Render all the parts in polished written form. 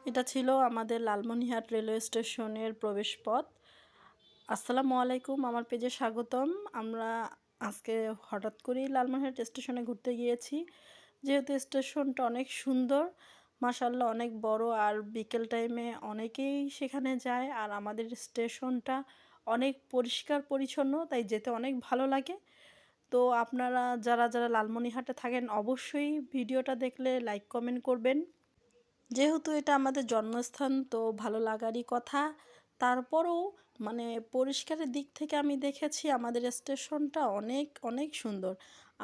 এটা ছিল আমাদের লালমনিরহাট রেলওয়ে স্টেশনের প্রবেশপথ। আসসালামু আলাইকুম, আমার পেজে স্বাগতম। আমরা আজকে হঠাৎ করেই লালমনিরহাট স্টেশনে ঘুরতে গিয়েছি। যেহেতু স্টেশনটা অনেক সুন্দর, মাশাআল্লাহ অনেক বড়, আর বিকেল টাইমে অনেকেই সেখানে যায়। আর আমাদের স্টেশনটা অনেক পরিষ্কার পরিচ্ছন্ন, তাই যেতে অনেক ভালো লাগে। তো আপনারা যারা লালমনিরহাটে থাকেন অবশ্যই ভিডিওটা দেখলে লাইক কমেন্ট করবেন। যেহেতু এটা আমাদের জন্মস্থান, তো ভালো লাগারই কথা। তারপরেও মানে পরিষ্কারের দিক থেকে আমি দেখেছি আমাদের স্টেশনটা অনেক অনেক সুন্দর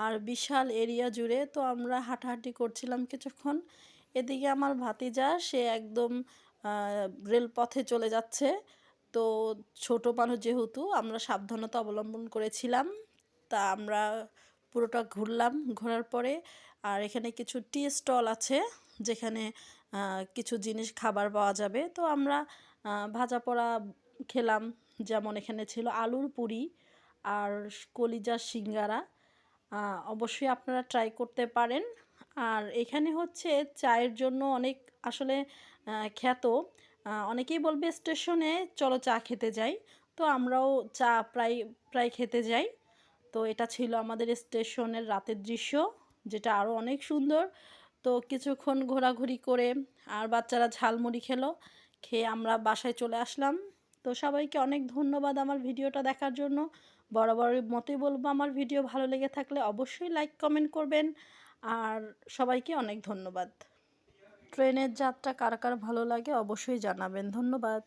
আর বিশাল এরিয়া জুড়ে। তো আমরা হাঁটাহাঁটি করছিলাম কিছুক্ষণ। এদিকে আমার ভাতিজা, সে একদম রেলপথে চলে যাচ্ছে। তো ছোট মানুষ যেহেতু, আমরা সাবধানতা অবলম্বন করেছিলাম। তা আমরা পুরোটা ঘুরলাম। ঘোরার পরে আর এখানে কিছু টি স্টল আছে, যেখানে কিছু জিনিস খাবার পাওয়া যাবে। তো আমরা ভাজা পোড়া খেলাম। যেমন এখানে ছিল আলুর পুরি আর কলিজার সিঙ্গারা। অবশ্যই আপনারা ট্রাই করতে পারেন। আর এখানে হচ্ছে চায়ের জন্য অনেক আসলে খ্যাত। অনেকেই বলবে স্টেশনে চলো চা খেতে যাই। তো আমরাও চা প্রায় প্রায় খেতে যাই। তো এটা ছিল আমাদের স্টেশনের রাতের দৃশ্য, যেটা আরও অনেক সুন্দর। তো কিছুক্ষণ ঘোরাঘুরি করে আর বাচ্চারা ঝালমুড়ি খেলো। খেয়ে আমরা বাসায় চলে আসলাম। তো সবাইকে অনেক ধন্যবাদ আমার ভিডিওটা দেখার জন্য। বরাবরের মতোই বলবো, আমার ভিডিও ভালো লেগে থাকলে অবশ্যই লাইক কমেন্ট করবেন। আর সবাইকে অনেক ধন্যবাদ। ট্রেনের যাত্রা কার কার ভালো লাগে অবশ্যই জানাবেন। ধন্যবাদ।